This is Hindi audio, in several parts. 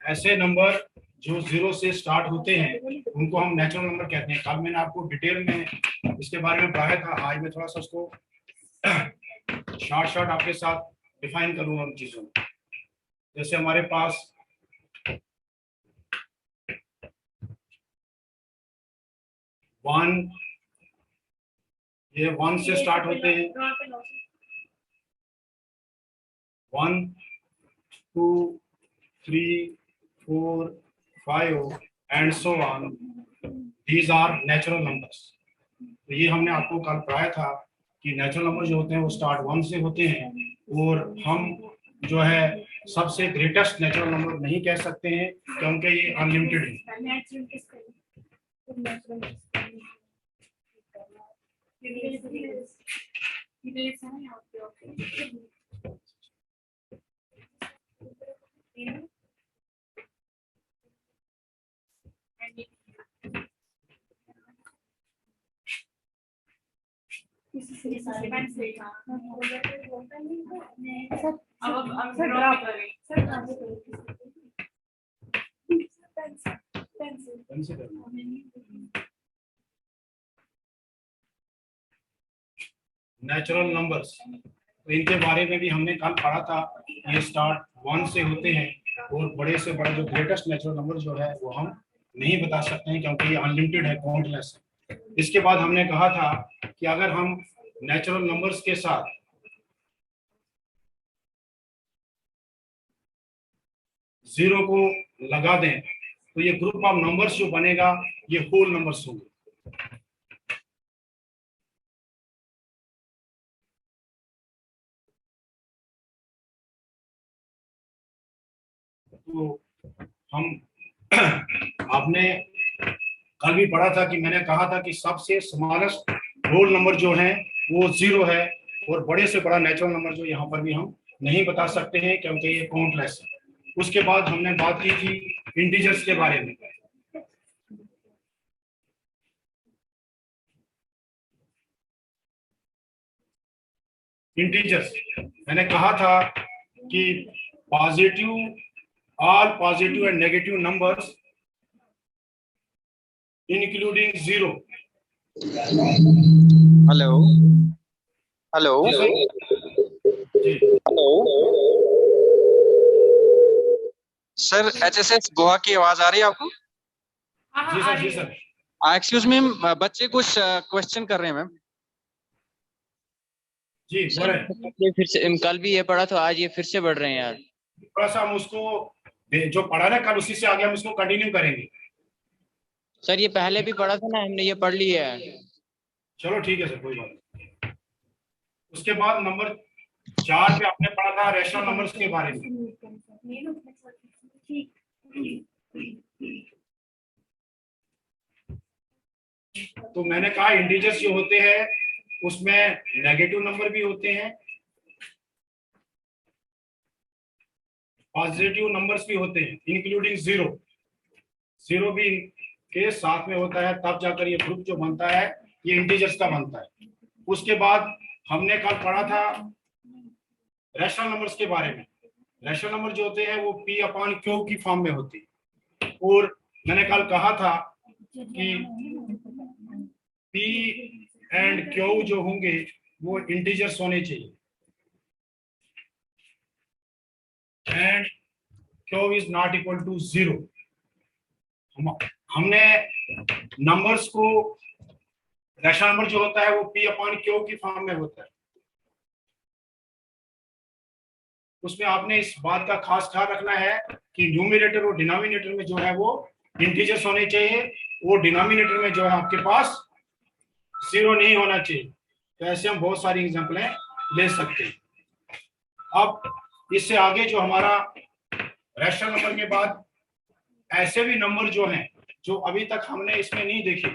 ऐसे नंबर जो 0 से स्टार्ट होते हैं उनको हम नेचुरल नंबर कहते हैं। कल मैंने आपको डिटेल में इसके बारे में पढ़ाया था। आज मैं थोड़ा सा उसको शॉर्ट आपके साथ डिफाइन करूंगा उन चीजों को। जैसे हमारे पास 1, ये 1 से स्टार्ट होते हैं। 1, 2, 3, 4, 5 and so on, these are natural numbers. तो ये हमने आपको कल पढ़ाया था कि नेचुरल नंबर जो होते हैं वो स्टार्ट 1 से होते हैं, और हम जो है सबसे ग्रेटेस्ट नेचुरल नंबर नहीं कह सकते हैं क्योंकि ये अनलिमिटेड है। नेचुरल नंबर्स, तो इनके बारे में भी हमने कल पढ़ा था। ये स्टार्ट 1 से होते हैं और बड़े से बड़ा जो ग्रेटेस्ट नेचुरल नंबर जो है वो हम नहीं बता सकते हैं क्योंकि ये अनलिमिटेड है, काउंटलेस है। इसके बाद हमने कहा था कि अगर हम नेचुरल नंबर्स के साथ जीरो को लगा दें तो ये ग्रुप ऑफ नंबर्स जो बनेगा ये होल नंबर्स होंगे। तो हम आपने कल भी पढ़ा था कि मैंने कहा था कि सबसे स्मॉलेस्ट होल नंबर जो है वो 0 है, और बड़े से बड़ा नेचुरल नंबर जो यहाँ पर भी हम नहीं बता सकते हैं क्योंकि ये काउंटलेस है। उसके बाद हमने बात की थी इंटीजर्स के बारे में। इंटीजर्स मैंने कहा था कि positive, all positive and negative numbers including 0। Hello hello hello sir, HSS Goa की आवाज आ रही है आपको? जी सर, जी सर। एक्सक्यूज मी, बच्चे कुछ क्वेश्चन कर रहे हैं मैम। जी ये फिर से कल भी ये पढ़ा तो आज ये फिर से बढ़ रहे हैं यार। थोड़ा सा हम उसको जो पढ़ा ना कल उसी से आगे हम इसको कंटिन्यू करेंगे। सर ये पहले भी पढ़ा था ना हमने, ये पढ़ लिया है। चलो ठीक है सर, कोई बात नहीं। उसके बाद नंबर 4 पे आपने पढ़ा था रेशनल नंबर्स के बारे में। तो मैंने कहा इंटीजर्स जो होते हैं उसमें नेगेटिव नंबर भी होते हैं, पॉजिटिव नंबर्स भी होते हैं इंक्लूडिंग 0। 0 भी के साथ में होता है, तब जाकर ये ग्रुप जो बनता है ये इंटीजर्स का बनता है। उसके बाद हमने कल पढ़ा था रैशनल नंबर्स के बारे में। रैशनल नंबर जो होते हैं वो P/Q की फॉर्म में होते हैं, और मैंने कल कहा था कि P एंड Q जो होंगे वो इंटीजर्स होने चाहिए, and Q is not equal to 0। हमने नंबर्स को, रैशनल नंबर जो होता है वो P/Q की फॉर्म में होता है। उसमें आपने इस बात का खास ख्याल रखना है कि न्यूमरेटर और डिनोमिनेटर में जो है वो इंटीजर्स होने चाहिए, और डिनोमिनेटर में जो है आपके पास 0 नहीं होना चाहिए। तो ऐसे हम बहुत सारी एग्जांपलें ले सकते हैं। अब इससे आगे जो हमारा रैशनल नंबर के बाद ऐसे भी नंबर जो हैं जो अभी तक हमने इसमें नहीं देखे,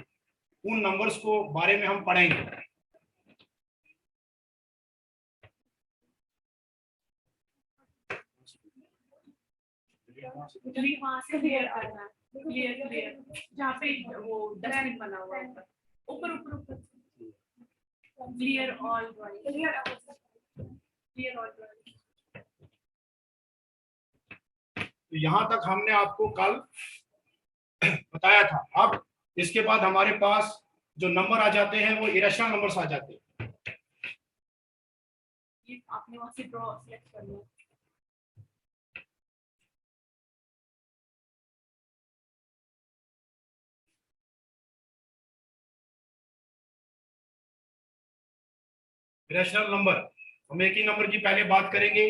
उन नंबर्स को बारे में हम पढ़ेंगे। वहां से क्लियर करना, क्लियर जहाँ पे वो डस्टबिन बना हुआ है ऊपर ऊपर ऊपर, क्लियर ऑल क्लियर ऑल। तो यहाँ तक हमने आपको कल बताया था। अब इसके बाद हमारे पास जो नंबर आ जाते हैं वो इरेशनल नंबर्स आ जाते हैं। ये आपने वहां से ड्रॉ सेलेक्ट कर लिया। इरेशनल नंबर, हम एक ही नंबर की पहले बात करेंगे।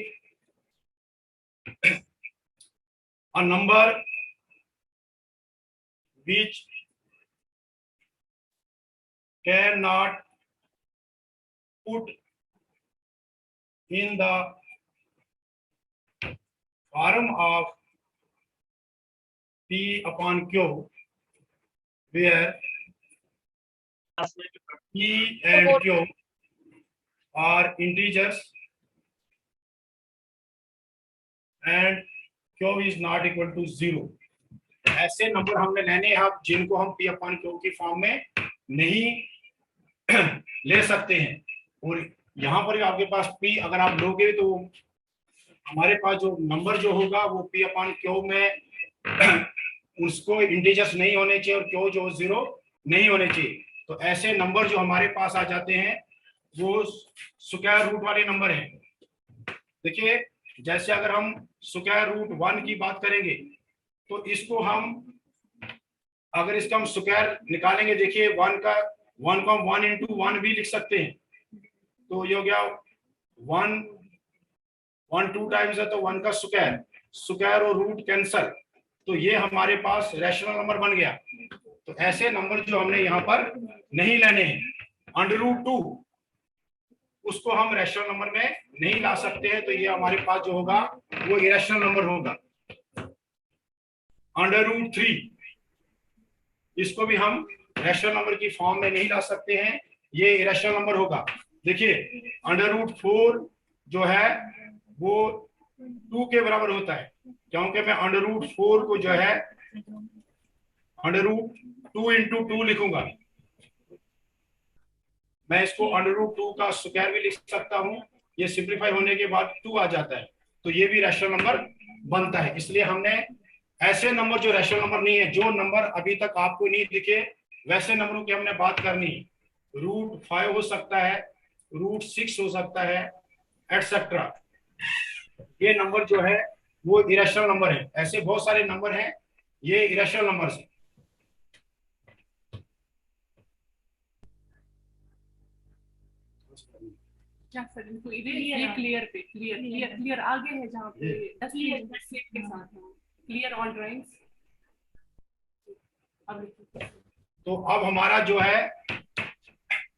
A number which cannot put in the form of P upon Q, where P and Q are integers and Q is not equal to 0। ऐसे नंबर हमने लेने हैं आप जिनको हम P upon Q की फॉर्म में नहीं ले सकते हैं। और यहाँ पर आपके पास P अगर आप लोगे तो हमारे पास जो नंबर जो होगा वो P अपॉन Q में उसको इंटीजर्स नहीं होने चाहिए और Q जो 0 नहीं होने चाहिए। तो ऐसे नंबर जो हमारे पास आ जाते हैं वो स्क्वायर रूट वाले नंबर हैं। देखिए जैसे अगर हम स्क्वायर रूट 1 की बात करेंगे तो इसको हम अगर इसका हम स्क्वायर निकालेंगे, देखिए 1 को 1 into 1 भी लिख सकते हैं। तो ये हो गया 1 2 टाइम्स है तो 1 का स्क्वायर और रूट कैंसल, तो ये हमारे पास रैशनल नंबर बन गया। तो ऐसे नंबर जो हमने यहाँ पर नहीं लेने हैं। अंडर रूट 2 उसको हम रैशनल नंबर में नहीं ला सकते हैं, तो ये हमारे पास जो होगा वो इरेशनल नंबर होगा। अंडर रूट 3 इसको भी हम रैशनल नंबर की फॉर्म में नहीं ला सकते हैं, ये इरेशनल नंबर होगा। देखिए अंडर रूट 4 जो है वो 2 के बराबर होता है, क्योंकि मैं अंडर रूट 4 को जो है अंडर रूट 2 into 2 लिखूंगा। मैं इसको अंडर रूट 2 का स्क्वायर भी लिख सकता हूं, ये सिंप्लीफाई होने के बाद 2 आ जाता है, तो ये भी रैशनल नंबर बनता है। इसलिए हमने ऐसे नंबर जो रैशनल नंबर नहीं है, जो नंबर अभी तक आपको नहीं दिखे वैसे नंबरों की हमने बात करनी है। रूट 5 हो सकता है, रूट 6 हो सकता है, एटसेट्रा। ये नंबर जो है वो इरेशनल नंबर है। ऐसे बहुत सारे नंबर हैं, ये इरेशनल नंबर है। क्या सर इनको ये क्लियर पे क्लियर आगे है जहाँ पे सेट के साथ है क्लियर ऑल ड्राइंग्स। तो अब हमारा जो है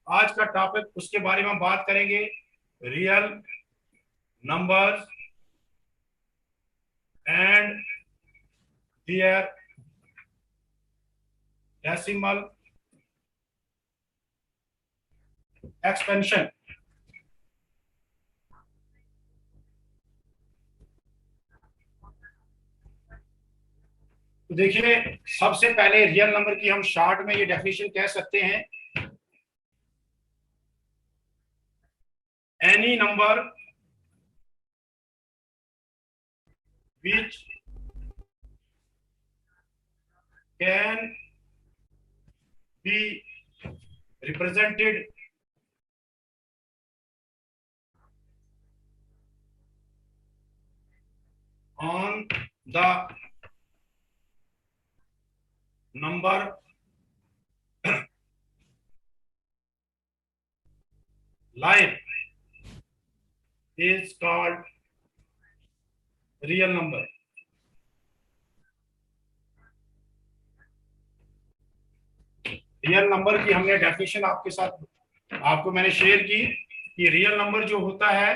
आज का टॉपिक उसके बारे में हम बात करेंगे, real numbers and their decimal expansion. तो देखिए सबसे पहले रियल नंबर की हम शॉर्ट में ये डेफिनेशन कह सकते हैं, any number which can be represented on the number line is called real number। Real number की हमने डेफिनेशन आपके साथ आपको मैंने शेयर की कि रियल नंबर जो होता है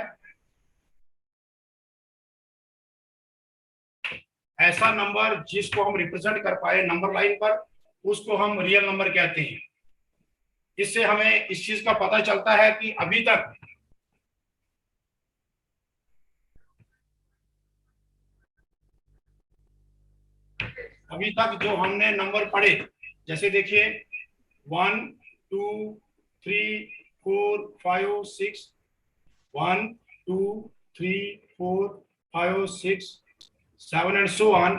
ऐसा नंबर जिसको हम रिप्रेजेंट कर पाए नंबर लाइन पर, उसको हम रियल नंबर कहते हैं। इससे हमें इस चीज का पता चलता है कि अभी तक जो हमने नंबर पढ़े, जैसे देखिए 1 2 3 4 5 6, 1 2 3 4 5 6, 7 एंड सो ऑन।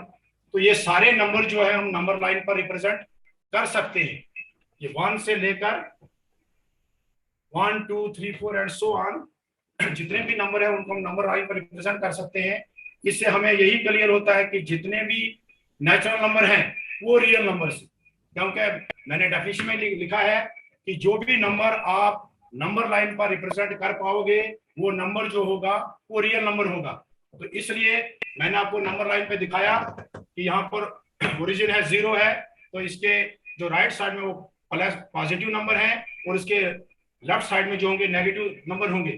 तो ये सारे नंबर जो है हम नंबर लाइन पर रिप्रेजेंट कर सकते हैं। ये 1 से लेकर 1 2 3 4 एंड सो ऑन, जितने भी नंबर है उनको हम नंबर लाइन पर रिप्रेजेंट कर सकते हैं। इससे हमें यही क्लियर होता है कि जितने भी नेचुरल नंबर हैं वो रियल नंबर है, क्योंकि मैंने डेफिनेशन में लिखा है कि जो भी नंबर आप नंबर लाइन पर रिप्रेजेंट कर पाओगे वो नंबर जो होगा वो रियल नंबर होगा। तो इसलिए मैंने आपको नंबर लाइन पे दिखाया कि यहाँ पर ओरिजिन है 0 है, तो इसके जो राइट साइड में वो प्लस पॉजिटिव नंबर है और इसके लेफ्ट साइड में जो होंगे नेगेटिव नंबर होंगे।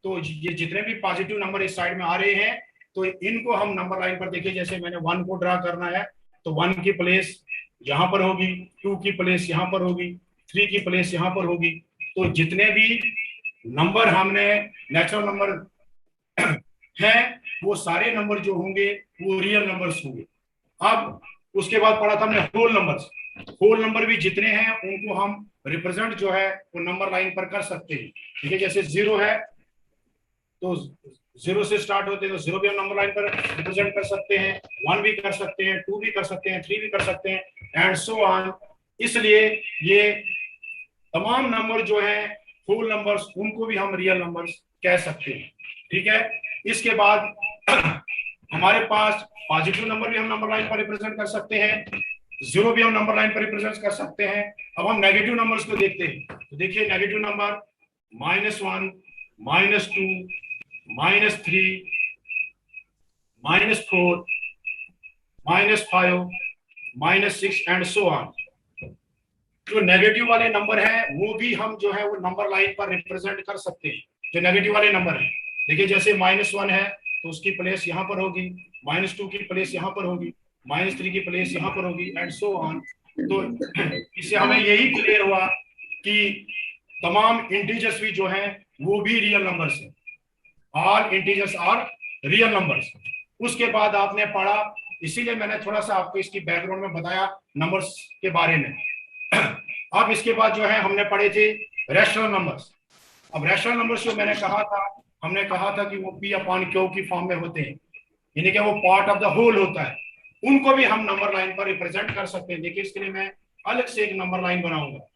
तो ये जितने भी पॉजिटिव नंबर इस साइड में आ रहे हैं तो इनको हम नंबर लाइन पर देखिए, जैसे मैंने 1 को ड्रा करना है तो 1 की प्लेस यहाँ पर होगी, 2 की प्लेस यहाँ पर होगी, 3 की प्लेस यहाँ पर होगी। तो जितने भी नंबर हमने नेचुरल नंबर हैं वो सारे नंबर जो होंगे वो रियल नंबर्स होंगे। अब उसके बाद पढ़ा था हमने होल नंबर्स। होल नंबर भी जितने हैं उनको हम रिप्रेजेंट जो है वो नंबर लाइन पर कर सकते हैं। ठीक है, जैसे 0 है तो 0 से स्टार्ट होते हैं तो 0 भी हम नंबर लाइन पर रिप्रेजेंट कर सकते हैं, 1 भी कर सकते हैं, 2 भी कर सकते हैं, 3 भी कर सकते हैं एंड सो ऑन। इसलिए ये तमाम नंबर जो है होल नंबर्स उनको भी हम रियल नंबर्स कह सकते हैं। ठीक है, इसके बाद हमारे पास पॉजिटिव नंबर भी हम नंबर लाइन पर रिप्रेजेंट कर सकते हैं, 0 भी हम नंबर लाइन पर रिप्रेजेंट कर सकते हैं। अब हम नेगेटिव नंबर्स को देखते हैं। तो देखिए negative number -1 -2 -3 -4 -5 -6 and so on. जो नेगेटिव वाले नंबर हैं वो भी हम जो है वो नंबर लाइन पर रिप्रेजेंट कर सकते हैं। जो नेगेटिव वाले नंबर हैं देखिए, जैसे -1 है तो उसकी प्लेस यहाँ पर होगी, -2 की प्लेस यहाँ पर होगी, -3 की प्लेस यहाँ पर होगी एंड सो ऑन। तो इससे हमें यही क्लियर हुआ कि तमाम इंटीजर्स भी जो हैं वो भी रियल नंबर्स हैं। All integers are real numbers. उसके बाद आपने पढ़ा, इसीलिए मैंने थोड़ा सा आपको इसकी बैकग्राउंड में बताया नंबर्स के बारे में। अब इसके बाद जो है हमने पढ़े थे रैशनल नंबर्स। अब रैशनल नंबर्स जो मैंने कहा था, हमने कहा था कि वो P/Q की फॉर्म में होते हैं, यानी कि वो पार्ट ऑफ द होल होता है। उनको भी हम नंबर लाइन पर रिप्रेजेंट कर सकते हैं। देखिए इसके लिए मैं अलग से एक नंबर लाइन बनाऊंगा।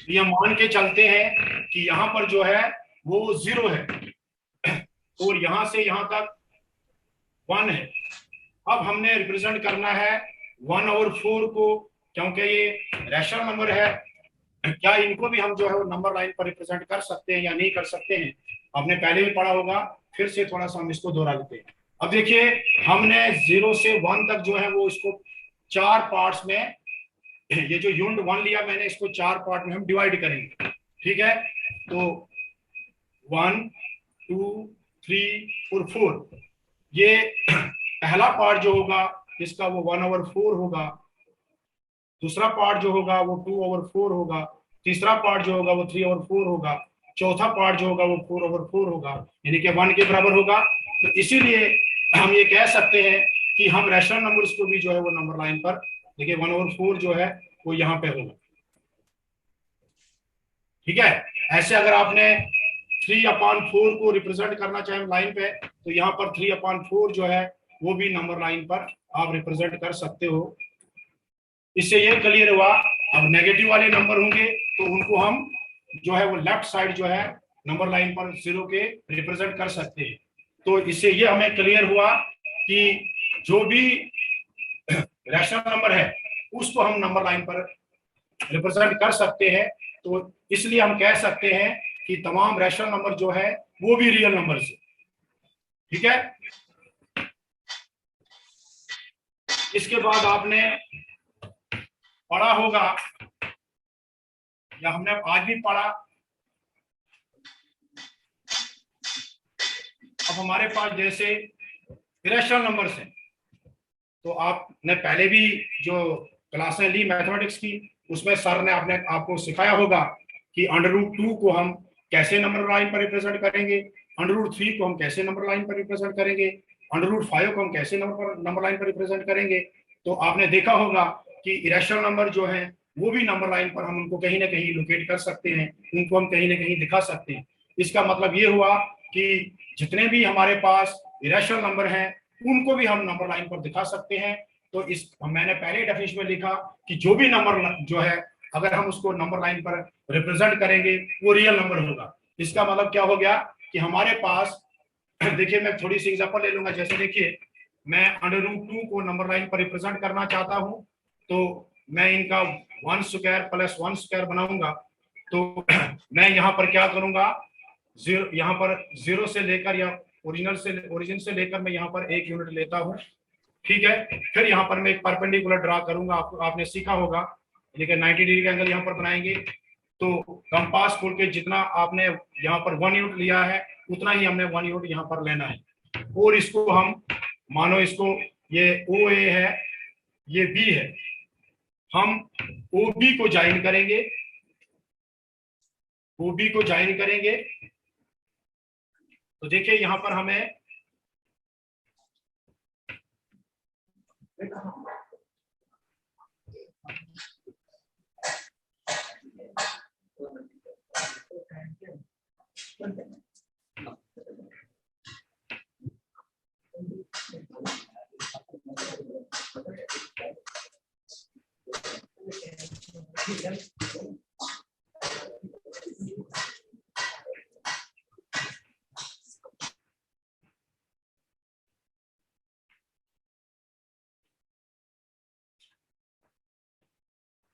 ये मान के चलते हैं कि यहाँ पर जो है वो 0 है और यहां से यहां तक 1 है। अब हमने रिप्रेजेंट करना है 1/4 को, क्योंकि ये रैशनल नंबर है। क्या इनको भी हम जो है वो नंबर लाइन पर रिप्रेजेंट कर सकते हैं या नहीं कर सकते हैं, आपने पहले भी पढ़ा होगा, फिर से थोड़ा सा हम इसको दोहरा लेते हैं। अब देखिए हमने 0 से 1 तक जो है वो इसको 4 पार्ट्स में, ये जो यूनिट 1 लिया मैंने, इसको 4 पार्ट में हम डिवाइड करेंगे। ठीक है, तो 1 2 3 और 4, ये पहला पार्ट जो होगा इसका वो 1/4 होगा, दूसरा पार्ट जो होगा वो 2/4 होगा, तीसरा पार्ट जो होगा वो 3/4 होगा, चौथा पार्ट जो होगा वो 4/4 होगा, यानी कि 1 के बराबर होगा। तो इसीलिए हम ये कह सकते हैं कि हम रैशनल नंबर्स को भी जो है वो नंबर लाइन पर, देखिए 1/4 जो है वो यहाँ पे होगा। ठीक है, ऐसे अगर आपने 3/4 को रिप्रेजेंट करना चाहें लाइन पे, तो यहाँ पर 3/4 जो है वो भी नंबर लाइन पर आप रिप्रेजेंट कर सकते हो। इससे ये क्लियर हुआ। अब नेगेटिव वाले नंबर होंगे तो उनको हम जो है वो लेफ्ट साइड जो है नंबर लाइन पर 0 के रिप्रेजेंट कर सकते हैं। तो इससे ये हमें क्लियर हुआ कि जो भी रैशनल नंबर है उसको हम नंबर लाइन पर रिप्रेजेंट कर सकते हैं। तो इसलिए हम कह सकते हैं कि तमाम रैशनल नंबर जो है वो भी रियल नंबर है। ठीक है, इसके बाद आपने पढ़ा होगा या हमने आज भी पढ़ा, अब हमारे पास जैसे इरेशनल नंबर्स हैं, तो आपने पहले भी जो क्लासें ली मैथमेटिक्स की उसमें सर ने आपको सिखाया होगा कि √2 को हम कैसे नंबर लाइन पर रिप्रेजेंट करेंगे, √3 को हम कैसे नंबर लाइन पर रिप्रेजेंट करेंगे, √5 को हम कैसे नंबर लाइन पर रिप्रेजेंट करेंगे। तो आपने देखा होगा कि इरेशनल नंबर जो है वो भी नंबर लाइन पर हम उनको कहीं ना कहीं लोकेट कर सकते हैं, उनको हम कहीं ना कहीं दिखा सकते हैं। इसका मतलब ये हुआ कि जितने भी हमारे पास इरेशनल नंबर हैं उनको भी हम नंबर लाइन पर दिखा सकते हैं। तो इस मैंने पहले डेफिनेशन में लिखा कि जो भी नंबर जो है अगर हम उसको नंबर लाइन पर रिप्रेजेंट करेंगे वो रियल नंबर होगा। इसका मतलब क्या हो गया कि हमारे पास देखिए मैं थोड़ी सी एग्जांपल ले लूंगा। जैसे देखिए मैं √2 को नंबर लाइन पर रिप्रेजेंट करना चाहता हूं, तो मैं इनका 1 स्क्वायर प्लस 1 स्क्वायर बनाऊंगा। तो मैं यहाँ पर क्या करूंगा, यहाँ पर 0 से लेकर या ओरिजिन से लेकर मैं यहाँ पर 1 यूनिट लेता हूँ, ठीक है। फिर यहाँ पर मैं एक परपेंडिकुलर ड्रा करूंगा, आपने सीखा होगा, लेकिन 90 डिग्री का एंगल यहाँ पर बनाएंगे। तो कंपास खोल के जितना आपने यहाँ पर 1 यूनिट लिया है उतना ही हमने 1 यूनिट यहाँ पर लेना है। और इसको हम मानो इसको ये OA है, ये B है, हम OB को ज्वाइन करेंगे, OB को ज्वाइन करेंगे। तो देखिए यहाँ पर हमें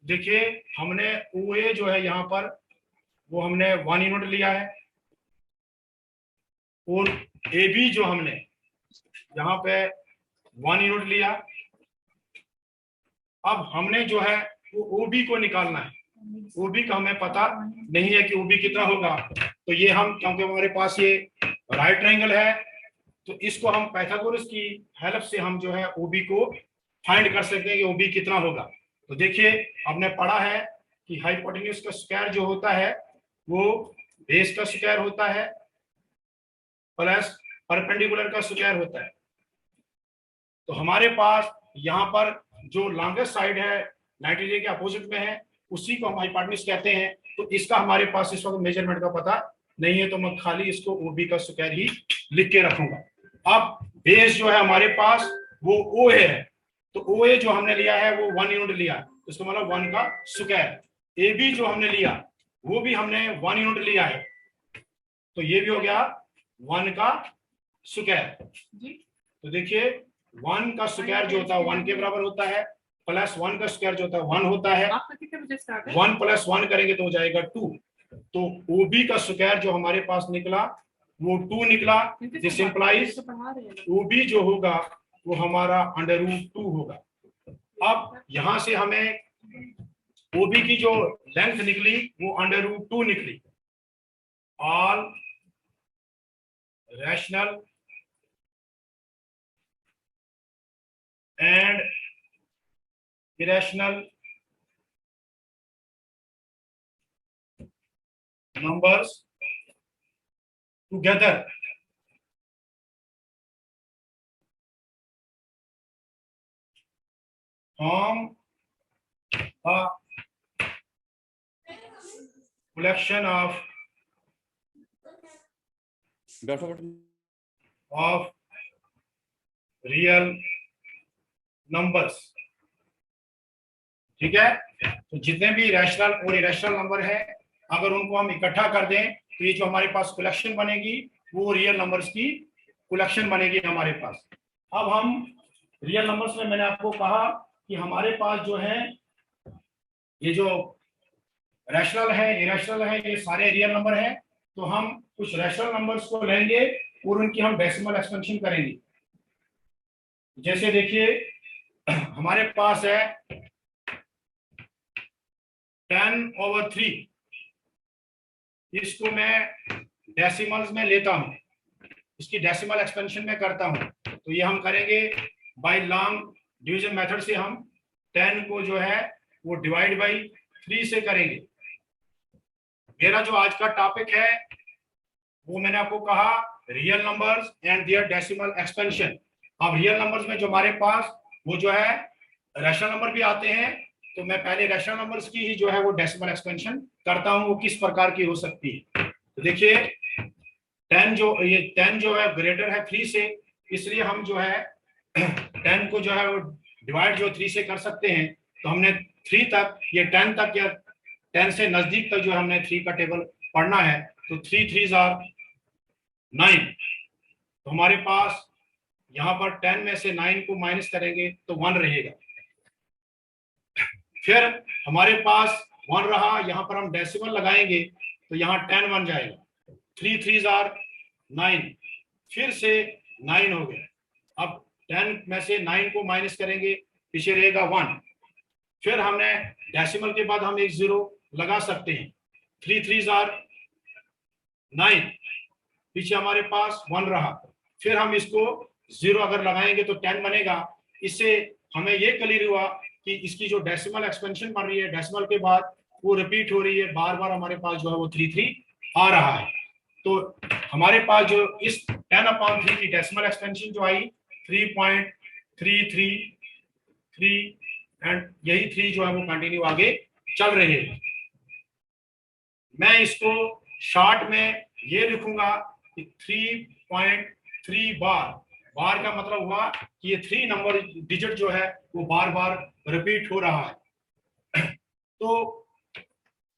देखिए हमने OA जो है यहाँ पर वो हमने 1 यूनिट लिया है, और AB जो हमने यहाँ पे 1 यूनिट लिया। अब हमने जो है वो OB को निकालना है। OB का हमें पता नहीं है कि OB कितना होगा। तो ये हम, क्योंकि हमारे पास ये राइट ट्रायंगल है, तो इसको हम पाइथागोरस की हेल्प से हम जो है OB को फाइंड कर सकते हैं कि OB कितना होगा। तो देखिए हमने पढ़ा है कि हाइपोटेन्यूज का स्क्वायर जो होता है वो बेस का स्क्वायर होता है प्लस परपेंडिकुलर का स्क्वायर होता है। तो हमारे पास यहाँ पर जो लॉन्गेस्ट साइड है 90 डिग्री के अपोजिट में है, उसी को हम हाइपोटेन्यूज कहते हैं। तो इसका हमारे पास इस वक्त मेजरमेंट का पता नहीं है, तो मैं खाली इसको OB का स्क्वायर ही लिख के रखूंगा। अब बेस जो है हमारे पास वो OA है, तो OA जो हमने लिया है वो 1 यूनिट लिया, तो इसका मतलब 1 का स्क्वायर। AB जो हमने लिया वो भी हमने 1 यूनिट लिया है, तो ये भी हो गया 1 का स्क्वायर। तो देखिए 1 का स्क्वायर जो होता है 1 के बराबर होता है, प्लस 1 का स्क्वायर जो होता है 1 होता है। आपका कितने बजे स्टार्ट है? 1 + 1 करेंगे तो हो जाएगा 2। तो OB का स्क्वायर जो हमारे पास निकला वो 2 निकला। दिस इंप्लाइज OB जो होगा वो हमारा √2 होगा। अब यहां से हमें OB की जो लेंथ निकली वो √2 निकली। All rational and irrational numbers together form a collection of real numbers। ठीक है, तो जितने भी रैशनल और इरेशनल नंबर है अगर उनको हम इकट्ठा कर दें तो ये जो हमारे पास कलेक्शन बनेगी वो रियल नंबर्स की कलेक्शन बनेगी हमारे पास। अब हम रियल नंबर्स में मैंने आपको कहा कि हमारे पास जो है ये जो रैशनल है इरेशनल है ये सारे रियल नंबर है। तो हम कुछ रैशनल नंबर्स को लेंगे और उनकी हम डेसिमल एक्सपेंशन करेंगे। जैसे देखिए हमारे पास है 10/3, इसको मैं डेसिमल्स में लेता हूं, इसकी डेसिमल एक्सपेंशन में करता हूं। तो ये हम करेंगे बाय लॉन्ग डिवीजन मेथड से। हम 10 को जो है वो डिवाइड बाय 3 से करेंगे। मेरा जो आज का टॉपिक है वो मैंने आपको कहा real numbers and their decimal expansion. अब रियल नंबर्स में जो हमारे पास वो जो है रैशनल नंबर भी आते हैं, तो मैं पहले रैशनल नंबर्स की ही जो है वो डेसिमल एक्सपेंशन करता हूं, वो किस प्रकार की हो सकती है। तो देखिए 10 जो है ग्रेटर है 3 से, इसलिए हम जो है 10 को जो है वो डिवाइड जो 3 से कर सकते हैं। तो हमने 3 तक, ये 10 तक या 10 से नजदीक तक जो हमने 3 का टेबल पढ़ना है। तो 3 3s आर 9। तो हमारे पास यहाँ पर 10 में से 9 को माइनस करेंगे तो 1 रहेगा। फिर हमारे पास 1 रहा, यहाँ पर हम डेसिमल लगाएंगे तो यहाँ 10 बन जाएगा। 3 3s आर 9, फिर से 9 हो गया। अब 10 में से 9 को माइनस करेंगे, पीछे रहेगा 1। फिर हमने डेसिमल के बाद हम एक 0 लगा सकते हैं। 3 3s आर 9, पीछे हमारे पास 1 रहा। फिर हम इसको 0 अगर लगाएंगे तो 10 बनेगा। इससे हमें ये क्लियर हुआ कि इसकी जो डेसिमल एक्सपेंशन बन रही है, डेसिमल के बाद वो रिपीट हो रही है, बार बार हमारे पास जो है वो 3 3 आ रहा है। तो हमारे पास जो इस 10/3 की डेसिमल एक्सपेंशन जो आई 3.333 एंड यही 3 जो है वो कंटिन्यू आगे चल रहे हैं। मैं इसको शॉर्ट में ये लिखूंगा कि 3.3 बार का मतलब हुआ कि ये 3 नंबर डिजिट जो है वो बार बार रिपीट हो रहा है। तो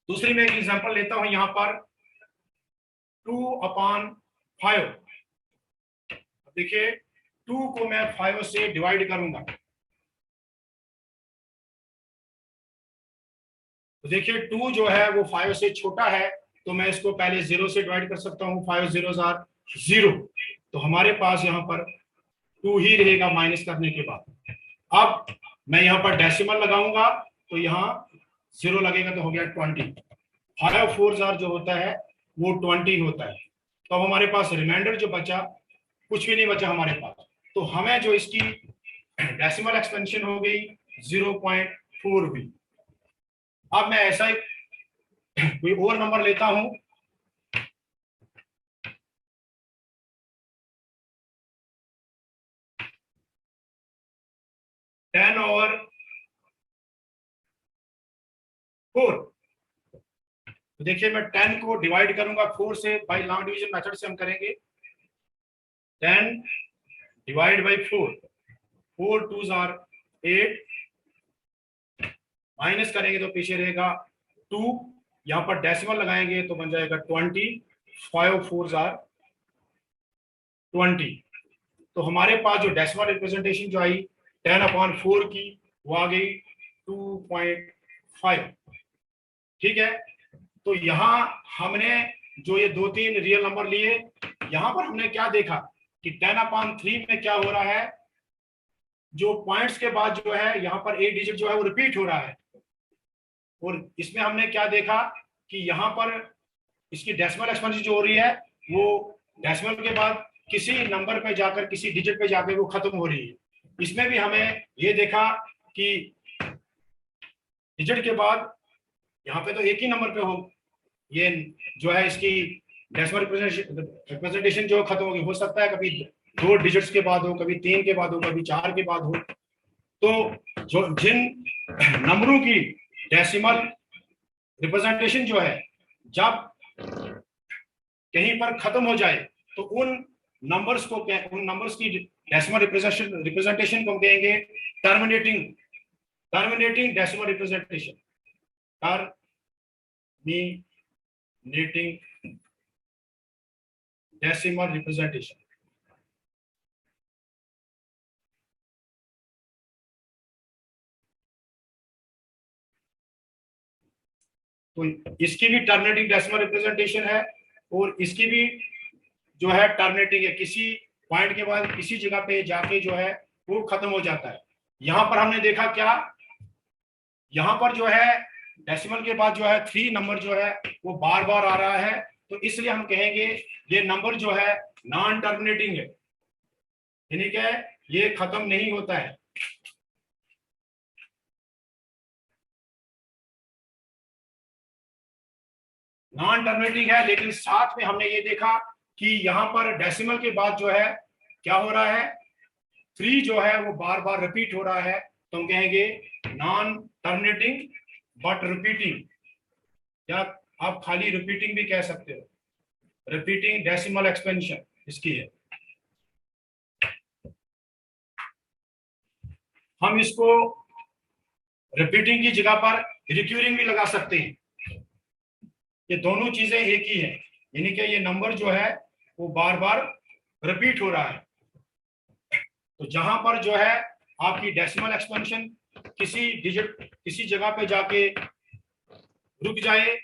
दूसरी मैं एक एग्जांपल लेता हूं, यहां पर 2/5। देखिए 2 को मैं 5 से डिवाइड करूंगा तो देखिए 2 जो है वो 5 से छोटा है, तो मैं इसको पहले 0 से डिवाइड कर सकता हूं। 5 zeros आर 0, तो हमारे पास यहाँ पर 2 ही रहेगा माइनस करने के बाद। अब मैं यहाँ पर डेसिमल लगाऊंगा तो यहाँ 0 लगेगा तो हो गया 20। 5 4s आर जो होता है वो 20 होता है। तो अब हमारे पास रिमाइंडर जो बचा, कुछ भी नहीं बचा हमारे पास। तो हमें जो इसकी डेसिमल एक्सपेंशन हो गई 0.4 भी। अब मैं ऐसा ही कोई और नंबर लेता हूं, टेन और 4। तो देखिए मैं 10 को डिवाइड करूंगा 4 से, बाय लॉन्ग डिवीजन मेथड से हम करेंगे। 10 divide by 4, 4 2s are 8, minus करेंगे तो पीछे रहेगा 2, यहां पर डेसिमल लगाएंगे तो बन जाएगा 20। 5 4s आर 20। तो हमारे पास जो डेसिमल रिप्रेजेंटेशन जो आई 10/4 की वो आ गई 2.5। ठीक है, तो यहां हमने जो ये 2-3 रियल नंबर लिए, यहां पर हमने क्या देखा कि 10/3 में क्या हो रहा है, जो पॉइंट्स के बाद जो है यहाँ पर एक डिजिट जो है वो रिपीट हो रहा है। और इसमें हमने क्या देखा कि यहाँ पर इसकी डेसिमल एक्सपेंशन जो हो रही है वो डेसिमल के बाद किसी नंबर पे जाकर, किसी डिजिट पे जाकर वो खत्म हो रही है। इसमें भी हमें ये देखा कि डिजिट के बाद यहाँ पे तो एक ही नंबर पे हो, ये जो है इसकी डेसिमल रिप्रेजेंटेशन जो खत्म होगी। हो सकता है कभी 2 डिजिट्स के बाद हो, कभी 3 के बाद हो, कभी 4 के बाद हो। तो जो जिन नंबरों की डेसिमल रिप्रेजेंटेशन जो है जब कहीं पर खत्म हो जाए तो उन नंबर्स की डेसिमल रिप्रेजेंटेशन को हम कहेंगे terminating decimal representation. Terminating decimal representation. तो इसकी भी टर्मिनेटिंग डेसिमल रिप्रेजेंटेशन है और इसकी भी जो है टर्मिनेटिंग है, किसी पॉइंट के बाद किसी जगह पे जाके जो है वो खत्म हो जाता है। यहां पर हमने देखा क्या, यहां पर जो है डेसिमल के बाद जो है 3 नंबर जो है वो बार बार आ रहा है, तो इसलिए हम कहेंगे ये नंबर जो है नॉन टर्मिनेटिंग है, यानी कि ये खत्म नहीं होता है। नॉन टर्मिनेटिंग है, लेकिन साथ में हमने ये देखा कि यहाँ पर डेसिमल के बाद जो है क्या हो रहा है, 3 जो है वो बार बार रिपीट हो रहा है, तो हम कहेंगे नॉन टर्मिनेटिंग बट रिपीटिंग, या आप खाली रिपीटिंग भी कह सकते हो, रिपीटिंग डेसिमल एक्सपेंशन इसकी है। हम इसको रिपीटिंग की जगह पर रिक्यूरिंग भी लगा सकते हैं, ये दोनों चीजें एक ही है, यानी कि ये नंबर जो है वो बार बार रिपीट हो रहा है। तो जहां पर जो है आपकी डेसिमल एक्सपेंशन किसी डिजिट किसी जगह पे जाके रुक जाए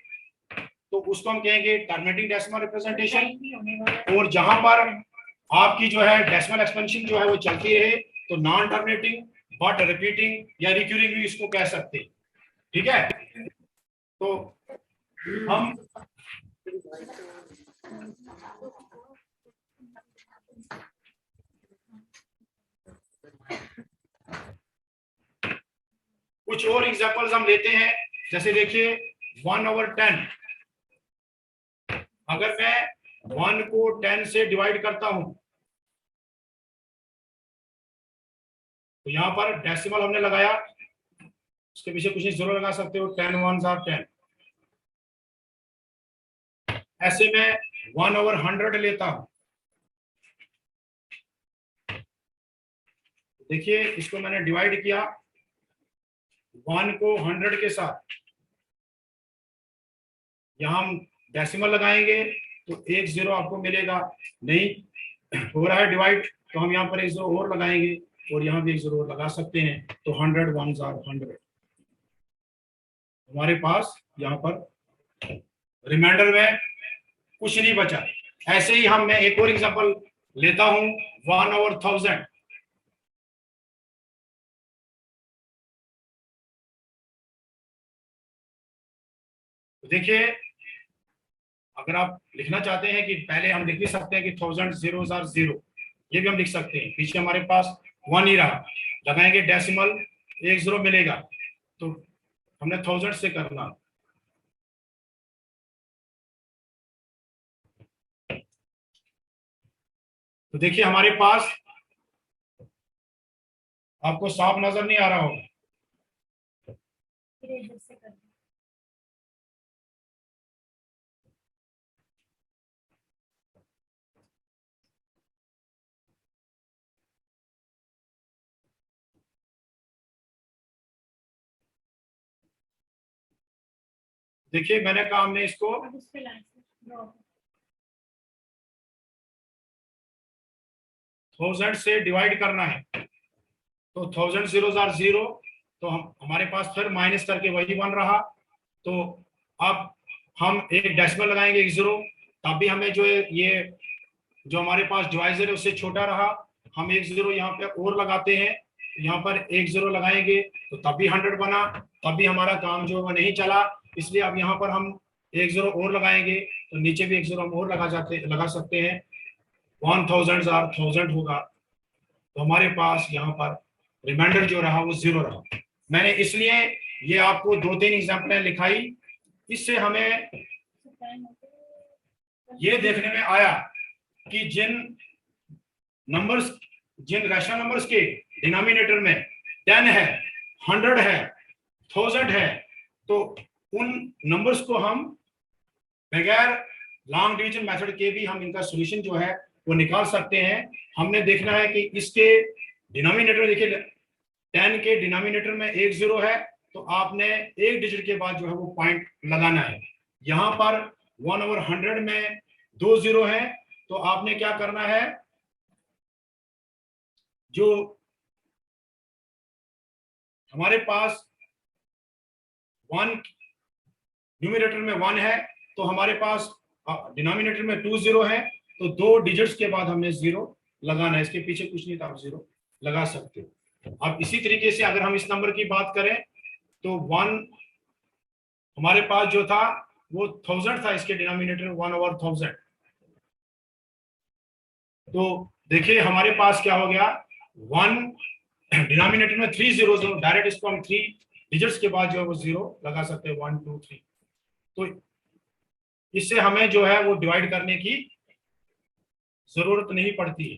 तो उसको हम कहेंगे टर्मिनेटिंग डेसिमल रिप्रेजेंटेशन, और जहां पर आपकी जो है डेसिमल एक्सपेंशन जो है वो चलती रहे तो नॉन टर्मिनेटिंग बट रिपीटिंग या रिक्यूरिंग भी इसको कह सकते हैं। ठीक है, तो हम कुछ और एग्जांपल्स हम लेते हैं, जैसे देखिए 1/10, अगर मैं 1 को 10 से डिवाइड करता हूं तो यहां पर डेसिमल हमने लगाया, उसके पीछे कुछ नहीं, 0 लगा सकते हो, 10 1s are 10। ऐसे में 1/100 लेता हूं, देखिए इसको मैंने डिवाइड किया 1 को 100 के साथ, यहां हम डेसिमल लगाएंगे तो 1 0 आपको मिलेगा, नहीं हो रहा है डिवाइड तो हम यहाँ पर 1 0 और लगाएंगे और यहाँ भी 1 0 और लगा सकते हैं, तो 100 1s are 100। हमारे पास यहाँ पर रिमाइंडर में कुछ नहीं बचा। ऐसे ही मैं एक और एग्जांपल लेता हूं 1/1000, देखिए अगर आप लिखना चाहते हैं कि पहले हम लिख भी सकते हैं कि 1000 zeros are 0, ये भी हम लिख सकते हैं, पीछे हमारे पास 1 ही रहा, लगाएंगे डेसिमल 1 0 मिलेगा, तो हमने 1000 से करना। तो देखिए हमारे पास, आपको साफ नजर नहीं आ रहा होगा, देखिए मैंने कहा हमने इसको 1000 से डिवाइड करना है, तो 1000 zeros are 0, तो हमारे पास फिर माइनस करके वही 1 रहा, तो अब हम एक डेसिमल लगाएंगे 1 0, तब भी हमें जो ये जो हमारे पास डिवाइजर है उससे छोटा रहा, हम 1 0 यहाँ पे और लगाते हैं, यहाँ पर 1 0 लगाएंगे तो तब भी 100 बना, तब भी हमारा काम जो है वो नहीं चला, इसलिए अब यहाँ पर हम 1 0 और लगाएंगे तो नीचे भी 1 0 हम और लगा सकते हैं, 1000 are 1000 होगा, तो हमारे पास यहाँ पर रिमाइंडर जो रहा वो 0 रहा। मैंने इसलिए ये आपको 2-3 एग्जाम्पलें लिखाई, इससे हमें ये देखने में आया कि जिन रैशनल नंबर्स के डिनोमिनेटर में 10 है, 100 है, 1000 है, तो उन नंबर्स को हम बगैर लॉन्ग डिवीजन मेथड के भी हम इनका सॉल्यूशन जो है वो निकाल सकते हैं। हमने देखना है कि इसके डिनोमिनेटर, देखिए 10 के डिनोमिनेटर में 1 0 है, तो आपने एक डिजिट के बाद जो है वो पॉइंट लगाना है। यहां पर 1/100 में 2 0 है, तो आपने क्या करना है, जो हमारे पास 1 न्यूमरेटर में 1 है, तो हमारे पास डिनोमिनेटर में 2 0 है, तो 2 डिजिट्स के बाद हमने 0 लगाना है, इसके पीछे कुछ नहीं था, आप 0 लगा सकते हो। अब इसी तरीके से अगर हम इस नंबर की बात करें तो 1 हमारे पास जो था वो 1000 था, इसके डिनोमिनेटर 1/1000, तो देखिए हमारे पास क्या हो गया, 1 डिनोमिनेटर में 3 zeros, डायरेक्ट इसको हम 3 डिजिट्स के बाद जो है वो 0 लगा सकते हैं, 1 2 3, तो इससे हमें जो है वो डिवाइड करने की जरूरत नहीं पड़ती है।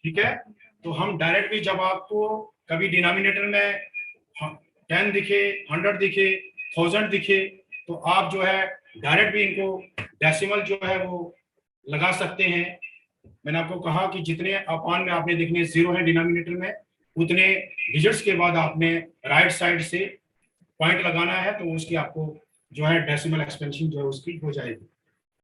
ठीक है, तो हम डायरेक्ट भी जब आपको कभी डिनोमिनेटर में 10 दिखे, 100 दिखे, 1000 दिखे, तो आप जो है डायरेक्ट भी इनको डेसिमल जो है वो लगा सकते हैं। मैंने आपको कहा कि जितने अपान में आपने देखने जीरो है डिनोमिनेटर में, उतने डिजिट्स के बाद आपने राइट साइड से पॉइंट लगाना है, तो उसकी आपको जो है डेसिमल एक्सपेंशन जो है उसकी हो जाएगी।